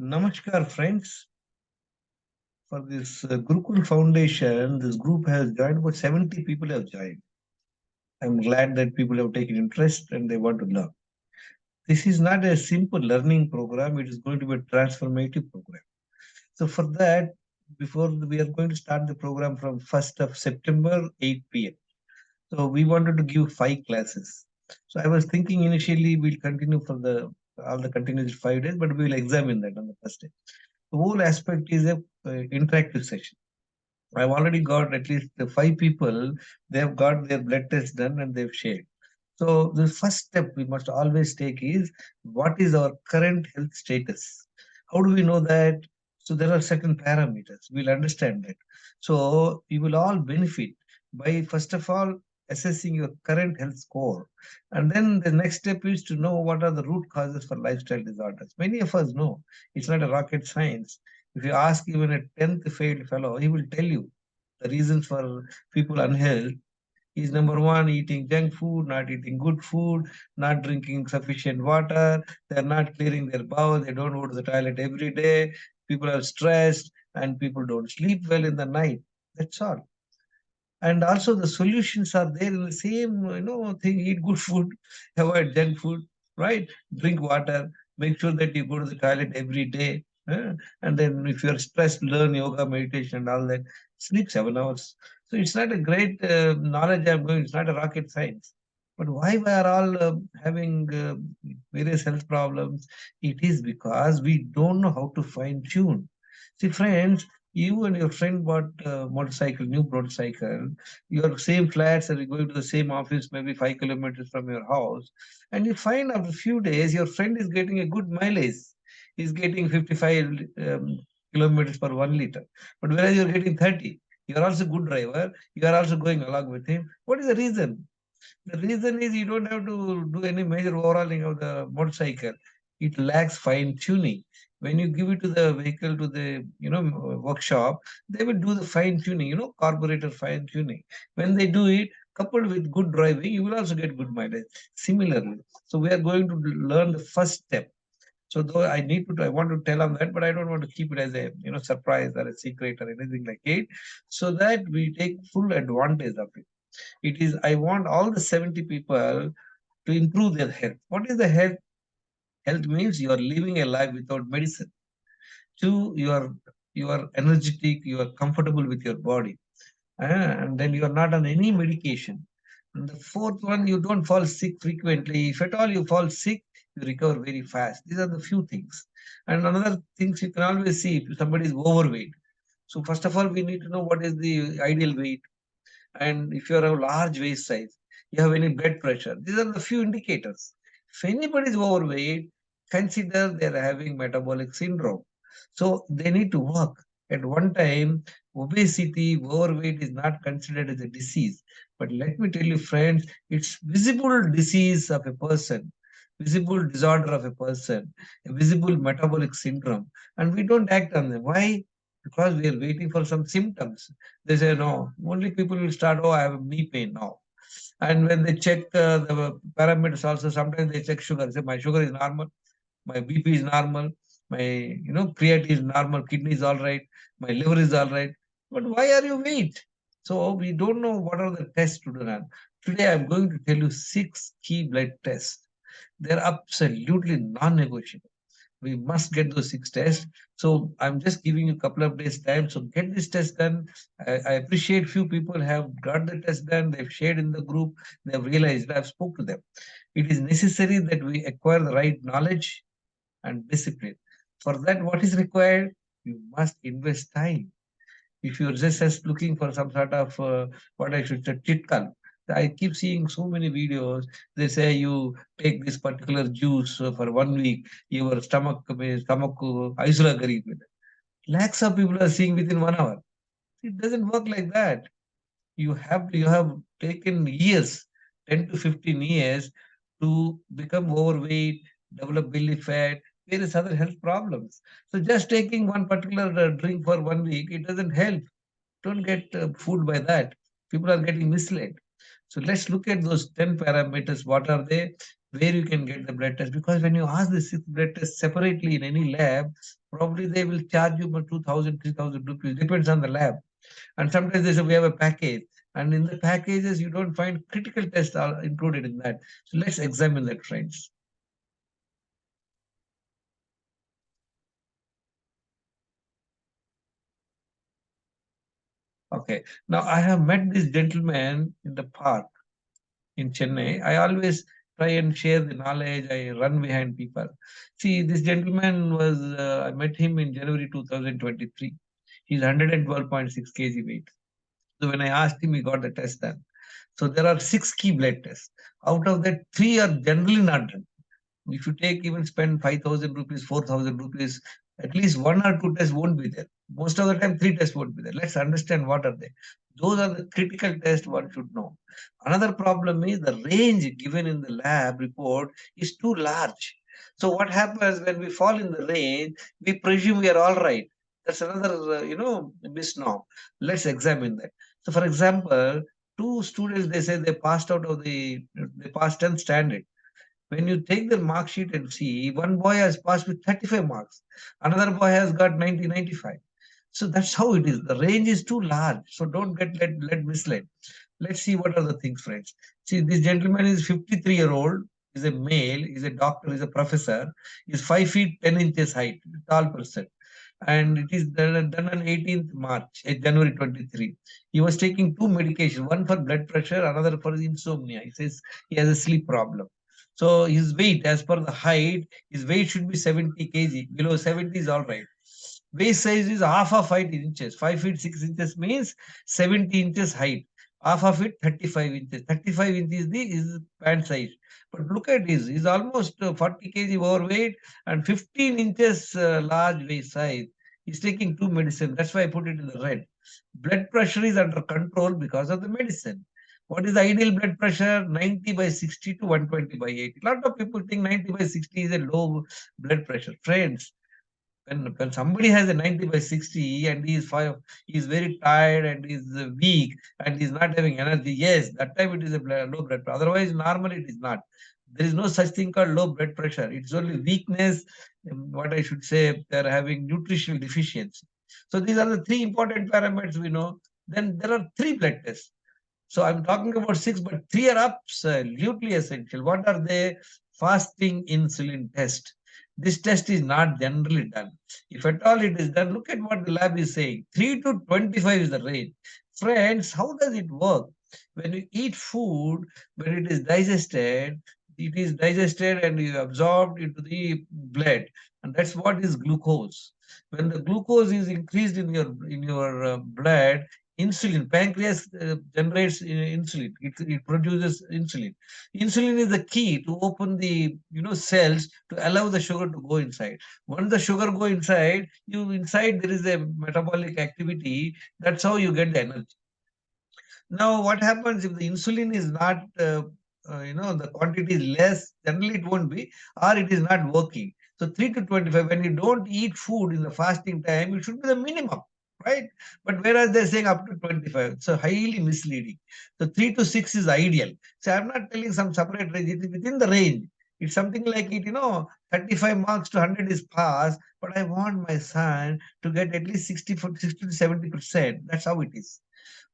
Namaskar, friends. For this Gurukul Foundation, this group has joined, about 70 people have joined. I'm glad that people have taken interest and they want to learn. This is not a simple learning program, it is going to be a transformative program. So, for that, before we are going to start the program from 1st of September, 8 p.m. So, we wanted to give 5 classes. So, I was thinking initially we'll continue for the all the continuous 5 days, but we will examine that on the first day. The whole aspect is a interactive session. I've already got at least 5 people. They have got their blood test done and they've shared. So the first step we must always take is what is our current health status? How do we know that? So there are certain parameters. We'll understand that. So you will all benefit by first of all assessing your current health score. And then the next step is to know what are the root causes for lifestyle disorders. Many of us know it's not a rocket science. If you ask even a 10th failed fellow, he will tell you the reasons for people unhealth is number one, eating junk food, not eating good food, not drinking sufficient water, they're not clearing their bowel, they don't go to the toilet every day, people are stressed, and people don't sleep well in the night. That's all. And also the solutions are there in the same thing. Eat good food, avoid junk food, right? Drink water, make sure that you go to the toilet every day, and then if you're stressed, learn yoga, meditation, and all that. Sleep 7 hours. So it's not a great knowledge I'm going, it's not a rocket science. But why we are all having various health problems? It is because we don't know how to fine tune. See, friends, you and your friend bought a motorcycle, new motorcycle. Your same flats are going to the same office, maybe 5 kilometers from your house, and you find after a few days your friend is getting a good mileage. He's getting 55 kilometers per 1 liter, but whereas you're getting 30, you are also good driver. You are also going along with him. What is the reason? The reason is you don't have to do any major overhauling of the motorcycle. It lacks fine tuning. When you give it to the vehicle to the workshop, they will do the fine tuning. Carburetor fine tuning. When they do it, coupled with good driving, you will also get good mileage. Similarly, so we are going to learn the first step. So though I want to tell on that, but I don't want to keep it as a surprise or a secret or anything like it, so that we take full advantage of it. It is, I want all the 70 people to improve their health. What is the health? Health means you are living a life without medicine. Two, you are energetic, you are comfortable with your body, and then you are not on any medication. And the fourth one, you don't fall sick frequently. If at all you fall sick, you recover very fast. These are the few things. And another things you can always see if somebody is overweight. So first of all, we need to know what is the ideal weight, and if you have a large waist size, you have any blood pressure. These are the few indicators. If anybody is overweight, consider they are having metabolic syndrome. So they need to work. At one time, obesity, overweight is not considered as a disease. But let me tell you, friends, it's visible disease of a person, visible disorder of a person, a visible metabolic syndrome. And we don't act on them. Why? Because we are waiting for some symptoms. They say, no, only people will start, oh, I have knee pain now. And when they check the parameters also, sometimes they check sugar. Say, my sugar is normal, my BP is normal, my, creatinine is normal, kidney is all right, my liver is all right. But why are you wait? So we don't know what are the tests to do now. Today I'm going to tell you 6 key blood tests. They're absolutely non-negotiable. We must get those 6 tests. So I'm just giving you a couple of days time. So get this test done. I appreciate few people have got the test done. They've shared in the group. They've realized. I've spoke to them. It is necessary that we acquire the right knowledge and discipline. For that, what is required? You must invest time. If you're just looking for some sort of what I should say chitkal, I keep seeing so many videos. They say you take this particular juice for 1 week, your stomach isula kari. Lakhs of people are seeing within 1 hour. It doesn't work like that. You have taken years, 10 to 15 years, to become overweight, develop belly fat, various other health problems. So just taking one particular drink for 1 week, it doesn't help. Don't get fooled by that. People are getting misled. So let's look at those 10 parameters. What are they? Where you can get the blood test? Because when you ask the blood test separately in any lab, probably they will charge you for 2,000, 3,000 rupees, depends on the lab. And sometimes they say we have a package. And in the packages, you don't find critical tests are included in that. So let's examine that, friends. Okay. Now I have met this gentleman in the park in Chennai. I always try and share the knowledge. I run behind people. See, this gentleman was, I met him in January 2023. He's 112.6 kg weight. So when I asked him, he got the test done. So there are six key blood tests. Out of that, three are generally not done. If you take even spend 5,000 rupees, 4,000 rupees, at least one or two tests won't be there. Most of the time, three tests won't be there. Let's understand what are they. Those are the critical tests one should know. Another problem is the range given in the lab report is too large. So what happens when we fall in the range, we presume we are all right. That's another, misnomer. Let's examine that. So for example, two students, they say they passed out of they passed 10th standard. When you take the mark sheet and see, one boy has passed with 35 marks, another boy has got 90, 95. So that's how it is. The range is too large. So don't get let misled. Let's see what are the things, friends. See, this gentleman is 53-year-old, is a male, is a doctor, is a professor, is 5 feet 10 inches height, tall person. And it is done on 18th March, January 23. He was taking two medications, one for blood pressure, another for insomnia. He says he has a sleep problem. So his weight, as per the height, his weight should be 70 kg. Below 70 is all right. Waist size is half of 5 inches. 5 feet 6 inches means 70 inches height. Half of it 35 inches. 35 inches is pant size. But look at this. He's almost 40 kg overweight and 15 inches large waist size. He's taking two medicine. That's why I put it in the red. Blood pressure is under control because of the medicine. What is the ideal blood pressure? 90 by 60 to 120 by 80. A lot of people think 90 by 60 is a low blood pressure. Friends, when somebody has a 90 by 60 and he is very tired and he is weak and he is not having energy, yes, that time it is a low blood pressure. Otherwise, normally it is not. There is no such thing called low blood pressure. It's only weakness, what I should say, they're having nutritional deficiency. So these are the three important parameters we know. Then there are three blood tests. So I'm talking about six, but three are absolutely essential. What are they? Fasting insulin test. This test is not generally done. If at all it is done, look at what the lab is saying. 3 to 25 is the range. Friends, how does it work? When you eat food, when it is digested and is absorbed into the blood. And that's what is glucose. When the glucose is increased in your blood, insulin, pancreas generates insulin. It produces insulin. Insulin is the key to open the cells to allow the sugar to go inside. Once the sugar go inside, you inside there is a metabolic activity. That's how you get the energy. Now, what happens if the insulin is not, the quantity is less? Generally, it won't be, or it is not working. So, 3 to 25, when you don't eat food in the fasting time, it should be the minimum, right? But whereas they're saying up to 25, so highly misleading. So, 3 to 6 is ideal. So, I'm not telling some separate range, it is within the range. It's something like 35 marks to 100 is pass, but I want my son to get at least 60 to 70%. That's how it is.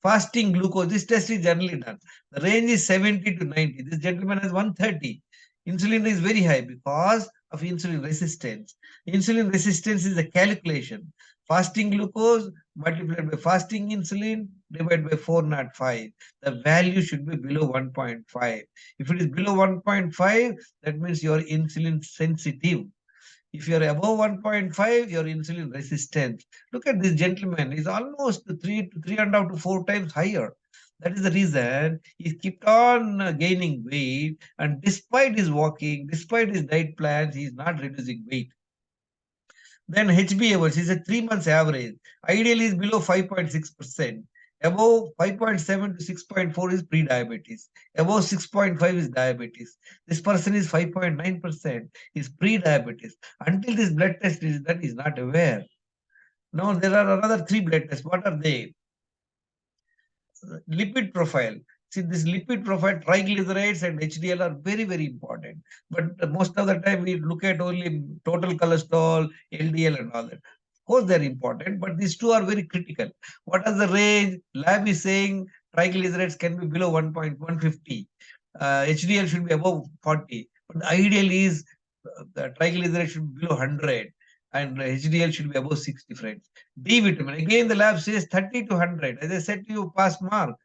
Fasting glucose, this test is generally done. The range is 70 to 90. This gentleman has 130. Insulin is very high because of insulin resistance. Insulin resistance is a calculation. Fasting glucose multiplied by fasting insulin divided by 405. The value should be below 1.5. If it is below 1.5, that means you are insulin sensitive. If you're above 1.5, you're insulin resistant. Look at this gentleman. He's almost three and a half to four times higher. That is the reason he kept on gaining weight. And despite his walking, despite his diet plans, he's not reducing weight. Then HbA1c is a 3 months average. Ideally is below 5.6%. Above 5.7 to 6.4 is pre-diabetes. Above 6.5 is diabetes. This person is 5.9%, is pre-diabetes. Until this blood test is done, is not aware. Now there are another three blood tests. What are they? Lipid profile. See, this lipid profile, triglycerides and HDL are very, very important. But most of the time we look at only total cholesterol, LDL and all that. Of course, they're important, but these two are very critical. What is the range? Lab is saying triglycerides can be below 1.150. HDL should be above 40. But the ideal is the triglycerides should be below 100 and HDL should be above 60, friends. D vitamin, again, the lab says 30 to 100. As I said to you, pass mark.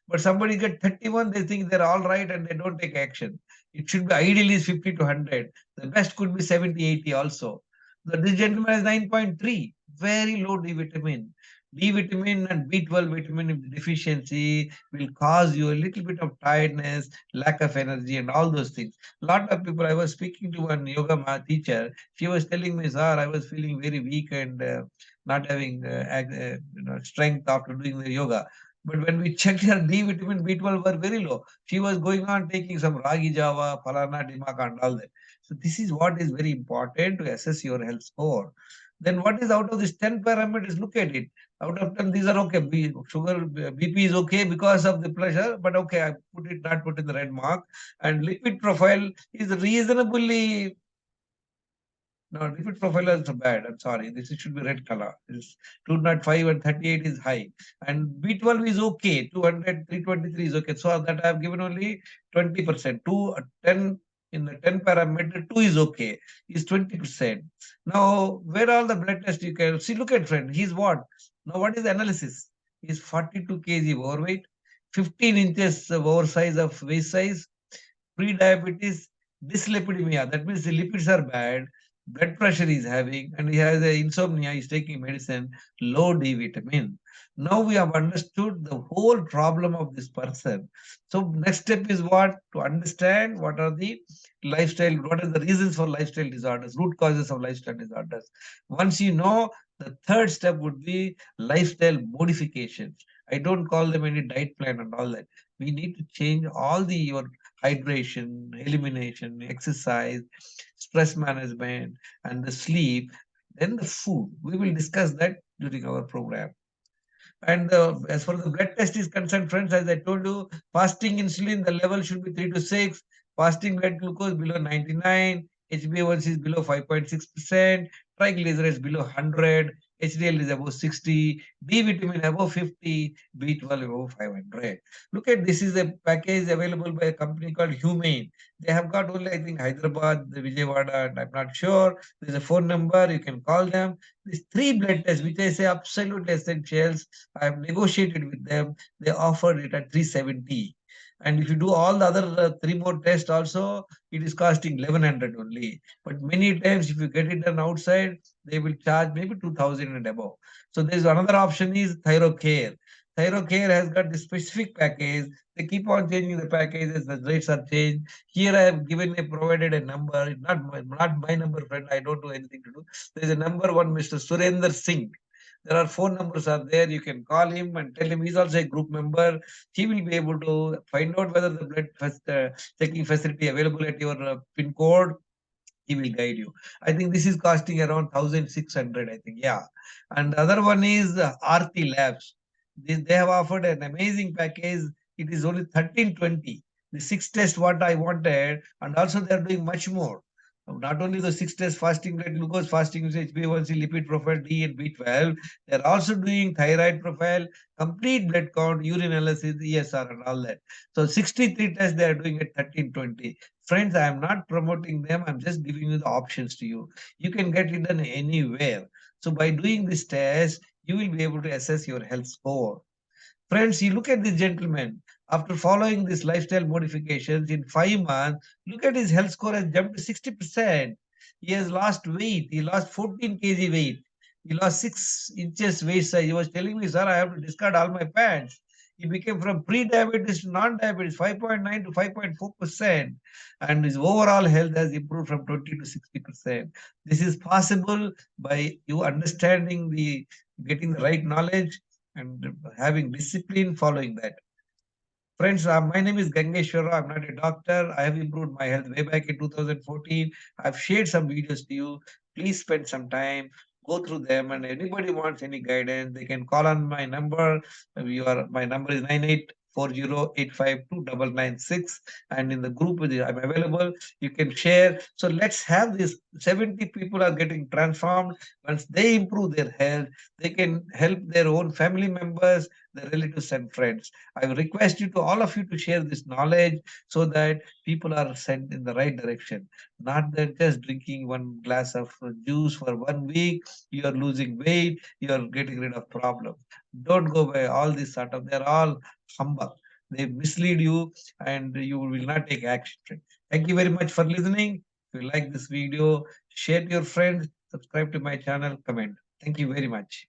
But somebody get 31, they think they're all right and they don't take action. It should be ideally is 50 to 100. The best could be 70, 80 also. But this gentleman has 9.3, very low D vitamin. D vitamin and B12 vitamin deficiency will cause you a little bit of tiredness, lack of energy, and all those things. A lot of people, I was speaking to one yoga teacher. She was telling me, sir, I was feeling very weak and not having strength after doing the yoga. But when we checked her D vitamin, B12 were very low. She was going on taking some ragi java, falana, dimaka, and all that. So this is what is very important to assess your health score. Then what is out of these 10 parameters? Look at it. Out of 10, these are okay. Sugar, BP is okay because of the pressure, but okay, I put it not put in the red mark. And lipid profile is reasonably no, lipid profile is bad. I'm sorry. This should be red color. This 205 and 38 is high. And B12 is okay. 200, 323 is okay. So that I have given only 20%. 10 in the 10 parameter, 2 is okay. Is 20%. Now, where all the blood tests you can see? Look at friend. He's what? Now, what is the analysis? He's 42 kg overweight, 15 inches of oversize of waist size, pre-diabetes, dyslipidemia. That means the lipids are bad, blood pressure is having, and he has a insomnia. He's taking medicine, low D vitamin. Now we have understood the whole problem of this person. So next step is what? To understand what are the lifestyle, what are the reasons for lifestyle disorders, root causes of lifestyle disorders. Once you know, the third step would be lifestyle modifications. I don't call them any diet plan and all that. We need to change all the your hydration, elimination, exercise, stress management, and the sleep, then the food. We will discuss that during our program. And as far as the blood test is concerned, friends, as I told you, fasting insulin, the level should be 3 to 6. Fasting blood glucose below 99. HbA1c is below 5.6%. Triglycerides below 100. HDL is above 60. D vitamin above 50. B12 above 500. Look at this is a package available by a company called Humane. They have got only, I think, Hyderabad, the Vijayawada, and I'm not sure. There's a phone number. You can call them. These three blood tests, which I say absolutely essentials, I have negotiated with them. They offered it at 370. And if you do all the other three more tests also, it is costing 1100 only. But many times, if you get it done outside, they will charge maybe 2000 and above. So there's another option is ThyroCare. ThyroCare has got the specific package. They keep on changing the packages, the rates are changed. Here I have given provided a number, not my number, friend. I don't do anything to do. There's a number one, Mr. Surender Singh. There are phone numbers are there. You can call him and tell him he's also a group member. He will be able to find out whether the checking facility available at your pin code. He will guide you. I think this is costing around 1,600. I think, yeah. And the other one is Aarti Labs. They have offered an amazing package. It is only 1320. The six test what I wanted, and also they are doing much more. Not only the six test fasting blood glucose, fasting HbA1c, lipid profile, D and B12, they are also doing thyroid profile, complete blood count, urine analysis, ESR, and all that. So 63 tests they are doing at 1320. Friends, I am not promoting them. I'm just giving you the options to you. You can get it done anywhere. So by doing this test, you will be able to assess your health score. Friends, you look at this gentleman. After following these lifestyle modifications in 5 months, look at his health score has jumped to 60%. He has lost weight. He lost 14 kg weight. He lost 6 inches waist size. He was telling me, sir, I have to discard all my pants. He became from pre-diabetes to non-diabetes, 5.9 to 5.4%. And his overall health has improved from 20 to 60%. This is possible by you understanding getting the right knowledge and having discipline following that. Friends, my name is Gangeshwara. I'm not a doctor. I have improved my health way back in 2014. I've shared some videos to you. Please spend some time, go through them, and anybody wants any guidance, they can call on my number. My number is 40852996. And in the group, I'm available. You can share. So let's have this. 70 people are getting transformed. Once they improve their health, they can help their own family members, their relatives and friends. I will request you to all of you to share this knowledge so that people are sent in the right direction. Not that just drinking one glass of juice for 1 week, you are losing weight, you are getting rid of problems. Don't go by all this sort of, they're all humbug. They mislead you and you will not take action. Thank you very much for listening. If you like this video, share to your friends, subscribe to my channel, comment. Thank you very much.